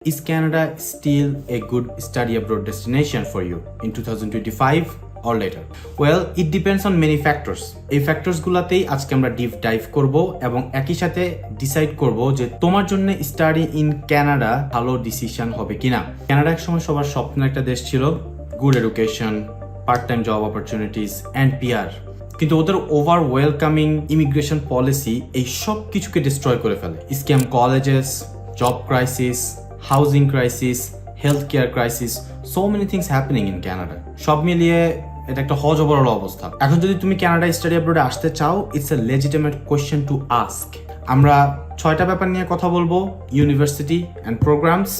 Is Canada still a good study abroad destination for you in 2025 or later? Well, it depends on many factors. এই ফ্যাক্টরসগুলোতেই আজকে আমরা deep dive করব এবং একই সাথে ডিসাইড করব যে তোমার জন্য স্টাডি ইন কানাডা ভালো ডিসিশন হবে কিনা। কানাডা একসময় সবার স্বপ্নের একটা দেশ ছিল, good education, part time job opportunities and PR. কিন্তু ওদের ওভার ওয়েলকামিং ইমিগ্রেশন পলিসি এই সব কিছুকে ডিস্ট্রয় করে ফেলে। Scam colleges, job crisis, housing crisis, healthcare crisis, so many things happening in Canada. সব মিলিয়ে এটা একটা হজবরল অবস্থা। এখন যদি তুমি কানাডা স্টাডি অ্যাব্রোডে আসতে চাও, it's a legitimate question to ask. আমরা 6টা ব্যাপার নিয়ে কথা বলবো: university and programs,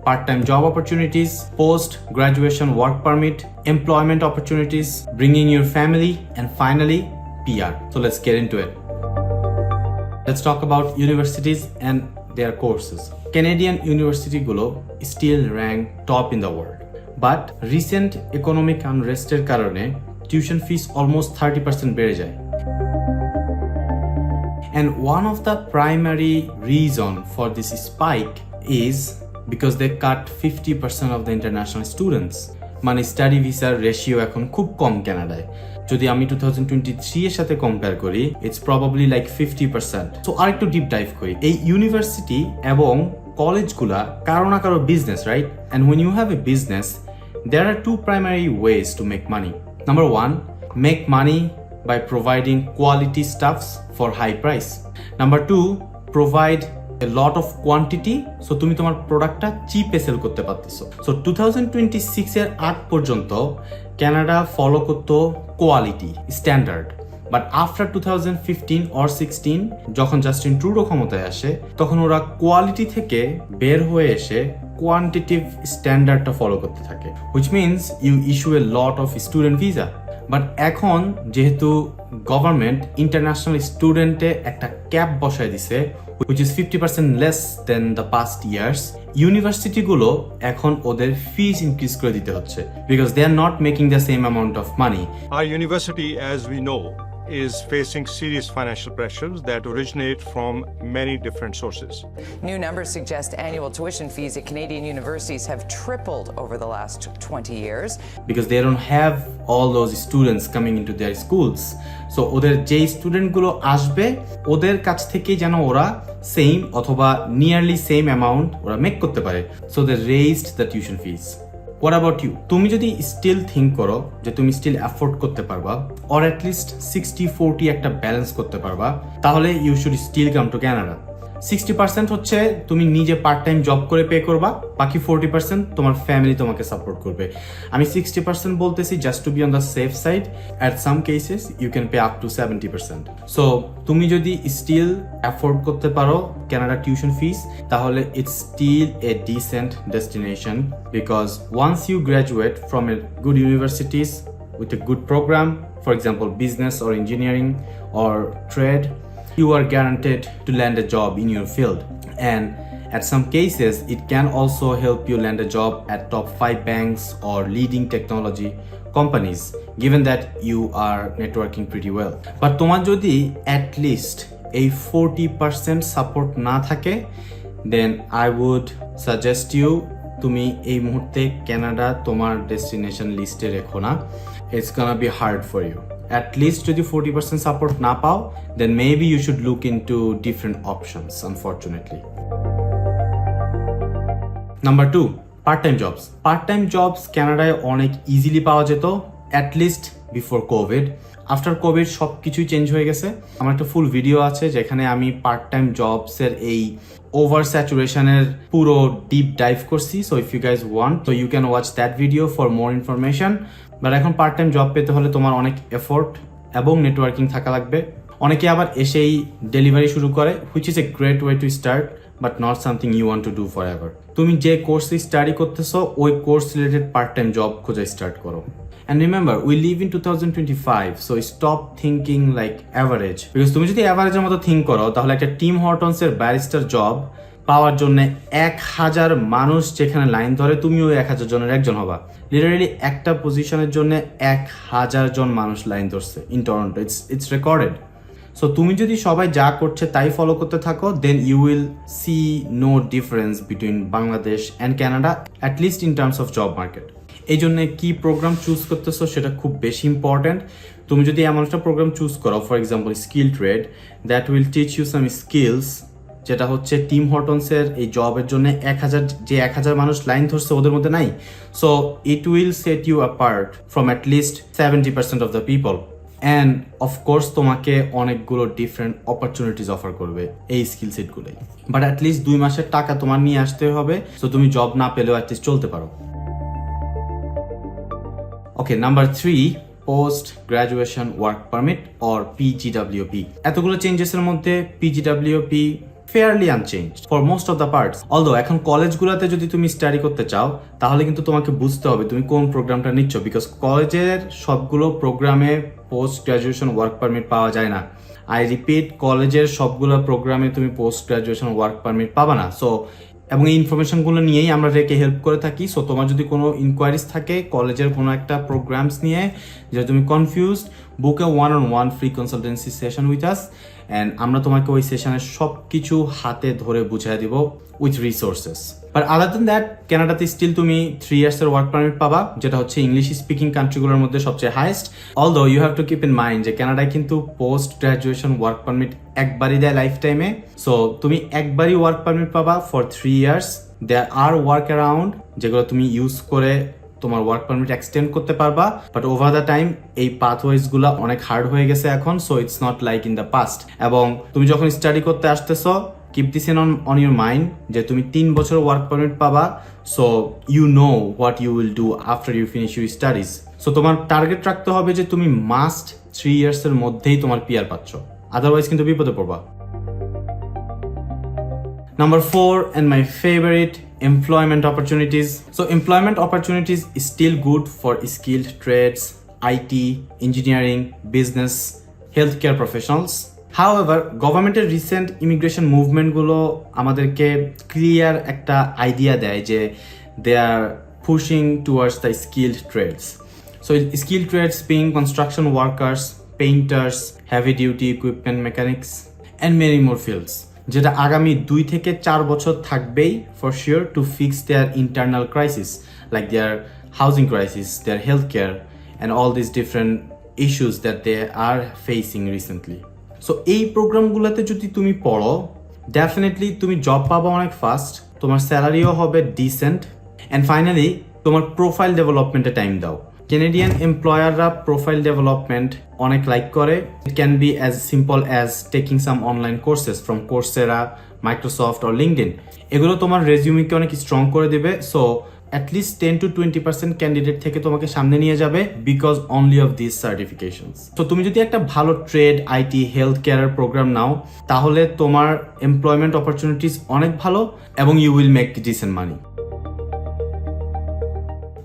part time job opportunities, post graduation work permit, employment opportunities, bringing your family, and finally PR. So let's get into it. Let's talk about universities and their courses. Canadian university গুলো still rank top in the world, but recent economic unrest এর কারণে tuition fees almost 30% বেড়ে যায়. And one of the primary reason for this spike is because they cut 50% of the international students. মানে study ভিসার ratio এখন খুব কম কানাডায়। যদি আমি 2023 এর সাথে কম্পেয়ার করি, ইটস প্রবাবলি লাইক 50%। সো আরেকটু ডিপ ডাইভ করি। এই ইউনিভার্সিটি এবং কলেজগুলা কারো না কারো business, right? And when you have a business, there are two primary ways to make money. Number one, make money by providing quality stuffs for high price. Number two, provide a lot of quantity, so তুমি তোমার প্রোডাক্টটা চিপে sell করতে পারতেছো। So 2026 এর আগ পর্যন্ত Canada follow করতো quality standard, but after 2015 or 16 যখন জাস্টিন ট্রুডো ক্ষমতায় আসে, তখন ওরা কোয়ালিটি থেকে বের হয়ে এসে কোয়ান্টিটিভ স্ট্যান্ডার্ডটা ফলো করতে থাকে, which means you issue a lot of student visa. But এখন যেহেতু গভর্নমেন্ট ইন্টারন্যাশনাল স্টুডেন্টে একটা ক্যাপ বসায় দিছে, which is 50% less than the past years, ইউনিভার্সিটিগুলো এখন ওদের ফিস ইনক্রিজ করে দিতে হচ্ছে because they are not making the same amount of money. Our university, as we know, is facing serious financial pressures that originate from many different sources. New numbers suggest annual tuition fees at Canadian universities have tripled over the last 20 years. Because they don't have all those students coming into their schools. So ওদের যে স্টুডেন্টগুলো আসবে, ওদের কাছ থেকে যেন ওরা same অথবা nearly same amount ওরা মেক করতে পারে। So they raised the tuition fees. What about you? তুমি যদি স্টিল থিঙ্ক করো যে তুমি স্টিল অ্যাফোর্ড করতে পারবা, অর অ্যাটলিস্ট 60-40 একটা ব্যালেন্স করতে পারবা, তাহলে you should still come to Canada. 60% হচ্ছে তুমি নিজে পার্ট টাইম জব করে পে করবা, বাকি 40% তোমার ফ্যামিলি তোমাকে সাপোর্ট করবে। আমি 60% বলতেছি just to be on the safe side. At some cases you can pay up to 70%। So তুমি যদি স্টিল অ্যাফোর্ড করতে পারো কানাডা টিউশন ফিস, তাহলে it's still a decent destination, because once you graduate from a good universities with a good program, for example business or engineering or trade, you are guaranteed to land a job in your field. And at some cases it can also help you land a job at top 5 banks or leading technology companies, given that you are networking pretty well. But তোমার যদি at least a 40% support না থাকে, then I would suggest you তুমি এই মুহূর্তে Canada তোমার destination লিস্টে রেখো না। It's gonna be hard for you. At least যদি 40% সাপোর্ট না পাও, then maybe you should look into different options, unfortunately. Number 2, part-time jobs. Part-time jobs কানাডায় অনেক ইজিলি পাওয়া যেত, at least before COVID. After Covid সব কিছুই চেঞ্জ হয়ে গেছে। আমার একটা ফুল ভিডিও আছে যেখানে আমি পার্ট টাইম জবসের এই ওভার স্যাচুরেশনের পুরো ডিপ ডাইভ করছি। So if you guys want, তো you can watch that video for more information. But এখন পার্ট টাইম জব পেতে হলে তোমার অনেক এফোর্ট এবং নেটওয়ার্কিং থাকা লাগবে। অনেকে আবার এসেই ডেলিভারি শুরু করে, which is a great way to start, but not something you want to do forever. তুমি যে কোর্সে স্টাডি করতেছো ওই course related part time job খোঁজা স্টার্ট করো। And remember, we live in 2025, so stop thinking like average. Because তুমি যদি অ্যাভারেজের মতো থিঙ্ক করো, তাহলে একটা টিম হর্টনসের ব্যারিস্টার জব পাওয়ার জন্য 1000 মানুষ যেখানে লাইন ধরে, তুমিও 1000 জনের একজন হবা। লিটারালি একটা পজিশনের জন্য 1000 জন মানুষ লাইন ধরছে in Toronto. It's recorded. So তুমি যদি সবাই যা করছে তাই ফলো করতে থাকো, then you will see no difference between Bangladesh and Canada, at least in terms of job market. এই জন্য কি প্রোগ্রাম চুজ করতেছো সেটা খুব বেশি ইম্পর্ট্যান্ট। তুমি যদি এমন একটা প্রোগ্রাম চুজ করো, for example skill trade, that will teach you some skills, যেটা হচ্ছে টিম হর্টনসের এই জবের জন্য 1000 মানুষ লাইন ধরছে ওদের মধ্যে নাই। So it will set you apart from at least 70% of the people, and of course তোমাকে অনেকগুলো ডিফারেন্ট অপরচুনিটিস অফার করবে এই স্কিল সেটগুলোই। বাট অ্যাটলিস্ট 2 মাসের টাকা তোমার নিয়ে আসতে হবে, সো তুমি জব না পেলেও অ্যাটলিস্ট চলতে পারো। Okay, number 3, post graduation work permit or PGWP। এতগুলো চেঞ্জেসের মধ্যে PGWP fairly unchanged for most of the parts. Although এখন কলেজগুলোতে যদি তুমি স্টাডি করতে চাও তাহলে কিন্তু তোমাকে বুঝতে হবে তুমি কোন প্রোগ্রামটা নিচ্ছ, বিকজ কলেজের সবগুলো প্রোগ্রামে পোস্ট গ্রাজুয়েশন ওয়ার্ক পারমিট পাওয়া যায় না। আই রিপিট, কলেজের সবগুলো প্রোগ্রামে তুমি পোস্ট গ্রাজুয়েশন ওয়ার্ক পারমিট পাবা না। সো এবং এই ইনফরমেশনগুলো নিয়েই আমরা রেকে হেল্প করে থাকি। সো তোমার যদি কোনো ইনকোয়ারিজ থাকে কলেজের কোনো একটা প্রোগ্রামস নিয়ে যেটা তুমি confused, book A 1-on-1 free consultancy session with us, and আমরা তোমাকে ওই সেশনের সব কিছু হাতে ধরে বুঝিয়ে দিব with resources. But other than that, কানাডাতে স্টিল তুমি 3 ইয়ার্সের ওয়ার্ক পারমিট পাবা, যেটা হচ্ছে ইংলিশ স্পিকিং কান্ট্রিগুলোর মধ্যে সবচেয়ে highest. Although you have to keep in mind যে কানাডায় কিন্তু পোস্ট গ্রাজুয়েশন ওয়ার্ক পারমিট একবারই দেয় লাইফ টাইমে। সো তুমি একবারই ওয়ার্ক পারমিট পাবা for 3 years. There are work around যেগুলো তুমি ইউজ করে তোমার ওয়ার্ক পারমিট এক্সটেন্ড করতে পারবা, বাট ওভার দ্য টাইম এই পাথওয়েজ গুলা অনেক হার্ড হয়ে গেছে এখন। So it's not like in the past. এবং তুমি যখন স্টাডি করতে আসতেছো, keep this on your mind যে তুমি 3 বছর ওয়ার্ক পারমিট পাবা। So you know what you will do after you finish your studies. So তোমার টার্গেট রাখতে হবে যে তুমি মাস্ট 3 ইয়ার্সের মধ্যেই তোমার পিআর পাচ্ছ, আদারওয়াইজ কিন্তু বিপদে পড়বা। Number 4, and my favorite, employment opportunities. So employment opportunities is still good for skilled trades, IT, engineering, business, healthcare professionals. However, governmented recent immigration movement গুলো আমাদেরকে ক্লিয়ার একটা আইডিয়া দেয় যে they are pushing towards the skilled trades. So skilled trades being construction workers, painters, heavy duty equipment mechanics, and many more fields, যেটা আগামী 2 থেকে 4 বছর থাকবেই for sure to fix their internal crisis, like their housing crisis, their health care and all this different issues that they are facing recently. So এই প্রোগ্রামগুলোতে যদি তুমি পড়ো, ডেফিনেটলি তুমি জব পাবা অনেক ফাস্ট, তোমার স্যালারিও হবে ডিসেন্ট, অ্যান্ড ফাইনালি তোমার প্রোফাইল ডেভেলপমেন্টে টাইম দাও। Canadian এমপ্লয়াররা প্রোফাইল ডেভেলপমেন্ট অনেক লাইক করে। It can be as simple as taking some online courses from Coursera, Microsoft or LinkedIn. এগুলো তোমার রেজিউমিকে অনেক স্ট্রং করে দেবে। সো অ্যাটলিস্ট 10 to 20% ক্যান্ডিডেট থেকে তোমাকে সামনে নিয়ে যাবে because only of this certifications. তো তুমি যদি একটা ভালো ট্রেড, আইটি, হেলথ কেয়ারের প্রোগ্রাম নাও তাহলে তোমার এমপ্লয়মেন্ট অপরচুনিটিস অনেক ভালো এবং you will make decent money.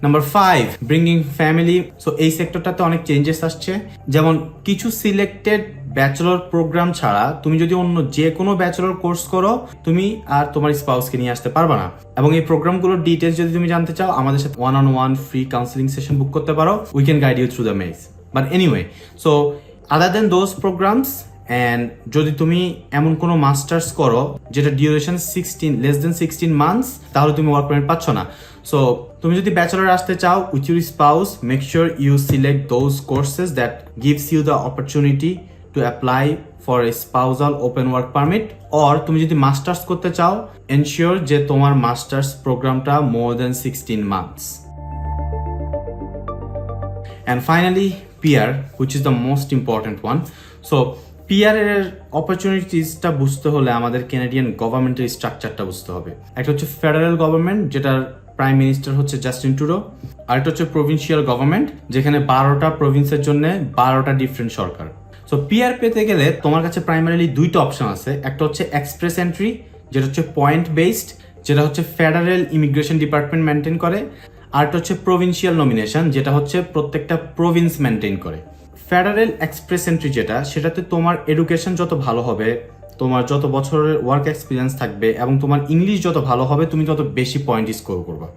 Number 5, bringing family. So এই সেক্টরটাতে অনেক চেঞ্জেস আসছে, যেমন কিছু সিলেক্টেড ব্যাচেলর প্রোগ্রাম ছাড়া তুমি যদি অন্য যে কোনো ব্যাচেলর কোর্স করো তুমি আর তোমার স্পাউসকে নিয়ে আসতে পারবা না। এবং এই প্রোগ্রামগুলোর ডিটেলস যদি তুমি জানতে চাও আমাদের সাথে 1-on-1 free counselling session book করতে পারো। We can guide you through the maze. But anyway, so other then those programs, and যদি তুমি এমন কোনো মাস্টার্স করো যেটা ডিউরেশন লেস দেন 16 মান্থস, তাহলে তুমি ওয়ার্ক পারমিট পাচ্ছ না। সো তুমি যদি ব্যাচেলর আসতে চাও with your spouse, make sure you select those courses that gives you the opportunity to apply for a spousal open work permit. Or তুমি যদি মাস্টার্স করতে চাও, এনশিওর যে তোমার মাস্টার্স প্রোগ্রামটা মোর দেন 16 months. And finally PR, which is the most important one. So PR এর অপরচুনিটিসটা বুঝতে হলে আমাদের ক্যানাডিয়ান গভর্নমেন্টের স্ট্রাকচারটা বুঝতে হবে। একটা হচ্ছে ফেডারেল গভর্নমেন্ট, যেটার প্রাইম মিনিস্টার হচ্ছে জাস্টিন ট্রুডো। আরেকটা হচ্ছে প্রভিন্সিয়াল গভর্নমেন্ট, যেখানে 12টা প্রভিন্সের জন্য 12টা ডিফারেন্ট সরকার। সো PR পেতে গেলে তোমার কাছে প্রাইমারিলি 2টা অপশন আছে। একটা হচ্ছে এক্সপ্রেস এন্ট্রি, যেটা হচ্ছে পয়েন্ট বেসড, যেটা হচ্ছে ফেডারেল ইমিগ্রেশন ডিপার্টমেন্ট মেনটেন করে। আরেকটা হচ্ছে প্রভিন্সিয়াল নমিনেশন, যেটা হচ্ছে প্রত্যেকটা প্রভিন্স মেনটেন করে। ফেডারেল এক্সপ্রেস এন্ট্রি যেটা, সেটাতে তোমার এডুকেশন যত ভালো হবে, তোমার যত বছরের ওয়ার্ক এক্সপিরিয়েন্স থাকবে এবং তোমার ইংলিশ যত ভালো হবে, তুমি তত বেশি পয়েন্ট স্কোর করবা।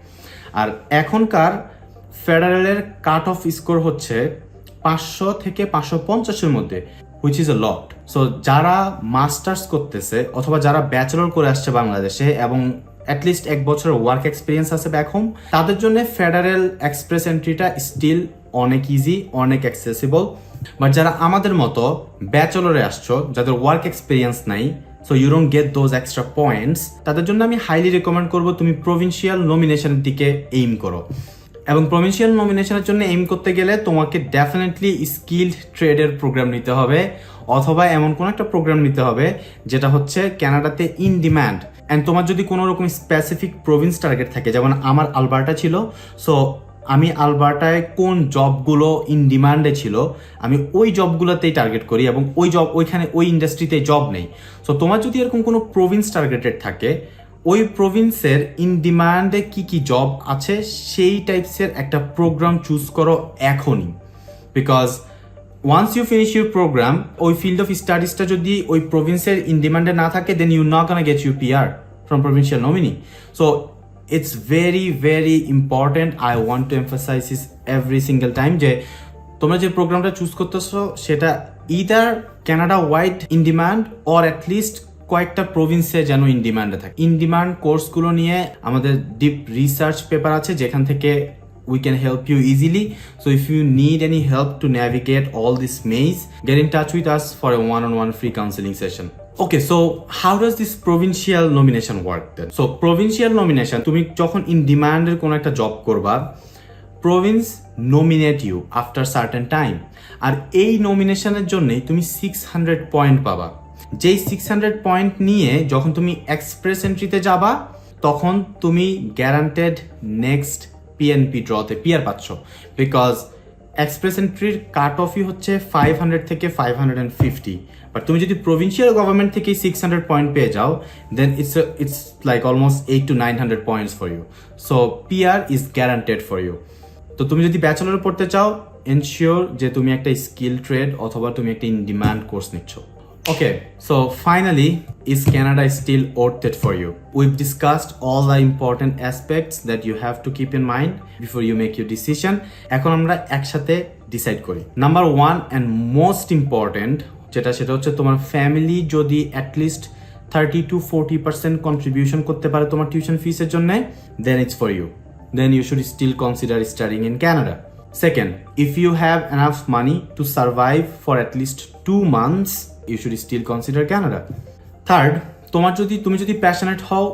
আর এখনকার ফেডারেলের কাট অফ স্কোর হচ্ছে 500 থেকে 550-এর মধ্যে, which is A lot. So যারা মাস্টার্স করতেছে অথবা যারা ব্যাচেলর করে আসছে বাংলাদেশে এবং অ্যাটলিস্ট 1 বছরের ওয়ার্ক এক্সপিরিয়েন্স আছে ব্যাক হোম, তাদের জন্য ফেডারেল এক্সপ্রেস এন্ট্রিটা স্টিল অনেক ইজি, অনেক অ্যাক্সেসিবল। বাট যারা আমাদের মতো ব্যাচেলরে আসছো, যাদের ওয়ার্ক এক্সপিরিয়েন্স নাই, so you don't get those extra points, তাদের জন্য আমি হাইলি রেকমেন্ড করবো তুমি প্রভিন্সিয়াল নমিনেশনের দিকে এইম করো। এবং প্রভিন্সিয়াল নমিনেশনের জন্য এইম করতে গেলে তোমাকে ডেফিনেটলি স্কিলড ট্রেডের প্রোগ্রাম নিতে হবে, অথবা এমন কোন একটা প্রোগ্রাম নিতে হবে যেটা হচ্ছে কানাডাতে ইন ডিম্যান্ড। অ্যান্ড তোমার যদি কোনো রকম স্পেসিফিক প্রভিন্স টার্গেট থাকে, যেমন আমার আলবার্টা ছিল, সো আমি আলবার্টায় কোন জবগুলো ইন ডিমান্ডে ছিল আমি ওই জবগুলোতেই টার্গেট করি, এবং ওই জব ওইখানে ওই ইন্ডাস্ট্রিতে জব নেই। সো তোমার যদি এরকম কোনো প্রভিন্স টার্গেটেড থাকে, ওই প্রভিন্সের ইন ডিমান্ডে কি কি জব আছে সেই টাইপসের একটা প্রোগ্রাম চুজ করো এখনই। Because once you finish your program, ওই ফিল্ড অফ স্টাডিজটা যদি ওই প্রভিন্সের ইন ডিমান্ডে না থাকে, then you not gonna get you PR from provincial nominee. So it's very important. I want to emphasize this every single time যে তোমরা যে প্রোগ্রামটা চুজ করতেছো সেটা either Canada wide in demand or at least কয়েকটা প্রভিন্সে যেন ইন ডিমান্ডে থাকে। In demand কোর্সগুলো নিয়ে আমাদের ডিপ রিসার্চ পেপার আছে যেখান থেকে we can help you easily. So if you need any help to navigate all this maze, get in touch with us for a one-on-one free counseling session. Okay, so how does this provincial nomination work then? So provincial nomination, তুমি যখন in demand এর কোনো একটা job করবা, province nominate you after certain time, আর এই নমিনেশনের জন্যই তুমি 600 point পাবা। যেই 600 পয়েন্ট নিয়ে যখন তুমি এক্সপ্রেস এন্ট্রিতে যাবা, তখন তুমি গ্যারান্টেড নেক্সট PNP ড্রতে PR পাচ্ছ। বিকজ এক্সপ্রেস এন্ট্রির কাট অফই হচ্ছে 500 থেকে 550, বাট তুমি যদি প্রভিন্সিয়াল গভর্নমেন্ট থেকে 600 পয়েন্ট পেয়ে যাও, then it's like almost 800 to 900 points for you. So PR is guaranteed for you. তো তুমি যদি ব্যাচেলর পড়তে চাও, এনশিওর যে তুমি একটা স্কিল ট্রেড অথবা তুমি একটা ইন ডিমান্ড কোর্স নিচ্ছ। Okay, so finally, is Canada still worth it for you? We've discussed all the important aspects that you have to keep in mind before you make your decision. এখন আমরা একসাথে decide করি। Number 1 and most important সেটা হচ্ছে তোমার family যদি at least 30 to 40% contribution করতে পারে তোমার টিউশন ফিসের জন্য, then it's for you. Then you should still consider studying in Canada. Second, if you have enough money to survive for at least 2 months, you should still consider Canada. Third, তুমি যদি passionate হও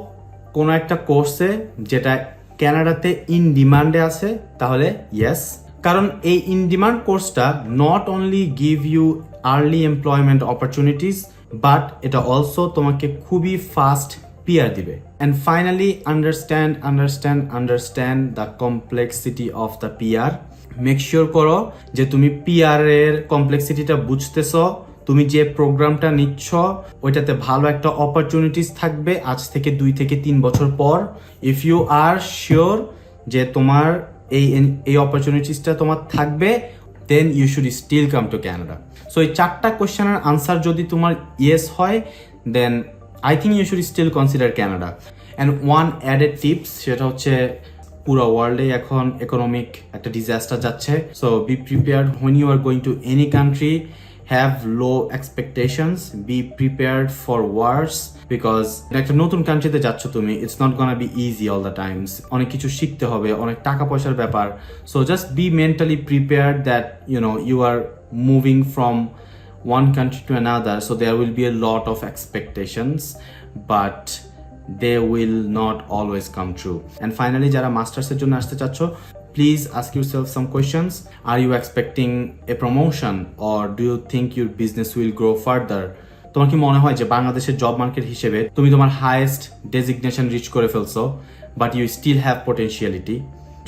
কোনো একটা কোর্সে যেটা কানাডাতে in ডিমান্ডে আছে, তাহলে ইয়েস। কারণ এই ইন ডিমান্ড কোর্সটা not only give you early employment opportunities, but এটা অলসো তোমাকে খুবই ফাস্ট PR দিবে। And finally understand the complexity of the PR। Make sure করো যে তুমি PR এর কমপ্লেক্সিটিটা বুঝতেছো, তুমি যে প্রোগ্রামটা নিচ্ছ ওইটাতে ভালো একটা অপরচুনিটিস থাকবে আজ থেকে 2 থেকে 3 বছর পর। ইফ ইউ আর শিওর যে তোমার এই অপরচুনিটিসটা তোমার থাকবে, then you should still come to Canada. So এই 4টা কোয়েশ্চেনের আনসার যদি তোমার ইয়েস হয়, then I think you should still consider Canada. And one added tips, সেটা হচ্ছে পুরো ওয়ার্ল্ডে এখন ইকোনমিক একটা ডিজাস্টার যাচ্ছে। So be prepared when you are going to any country. Have low expectations, be prepared for worse, because একটা নতুন কান্ট্রিতে যাচ্ছ তুমি, it's not gonna be easy all the times. অনেক কিছু শিখতে হবে, অনেক টাকা পয়সার ব্যাপার। So just be mentally prepared that you are moving from one country to another, so there will be a lot of expectations, but they will not always come true. And finally, যারা মাস্টার্সের জন্য আসতে চাচ্ছ, please ask yourself some questions. Are you expecting a promotion, or do you think your business will grow further? তোমার কি মনে হয় যে বাংলাদেশের জব মার্কেট হিসেবে তুমি তোমার হাইয়েস্ট ডেজিগনেশন রিচ করে ফেলছো, but you still have potentiality?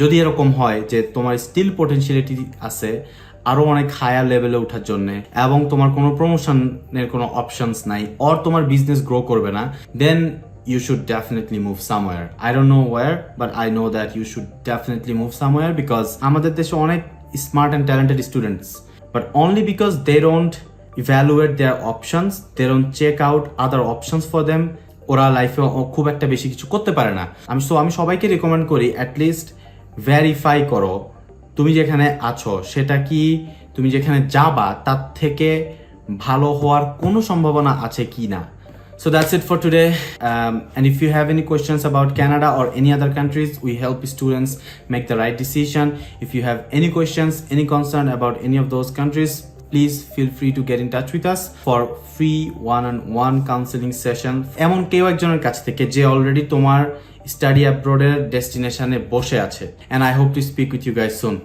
যদি এরকম হয় যে তোমার স্টিল পটেনশিয়ালিটি আছে আরো অনেক হায়ার লেভেলে ওঠার জন্য, এবং তোমার কোনো প্রমোশনের কোনো অপশনস নাই, অর তোমার বিজনেস গ্রো করবে না, দেন you should definitely move somewhere. I don't know where, but I know that you should definitely move somewhere, because আমাদের দেশে অনেক smart and talented students, but only because they don't evaluate their options, they don't check out other options for them, ওরা লাইফে খুব একটা বেশি কিছু করতে পারে না। আমি সবাইকে রেকমেন্ড করি অ্যাটলিস্ট ভেরিফাই করো তুমি যেখানে আছো সেটা কি তুমি যেখানে যাবা তার থেকে ভালো হওয়ার কোনো সম্ভাবনা আছে কি না। So that's it for today. And if you have any questions about Canada or any other countries, we help students make the right decision. If you have any questions, any concern about any of those countries, please feel free to get in touch with us for free one-on-one counseling session. এমন কেউ একজনের কাছ থেকে যে already তোমার study অ্যাব্রোডের ডেস্টিনেশনে বসে আছে। And I hope to speak with you guys soon.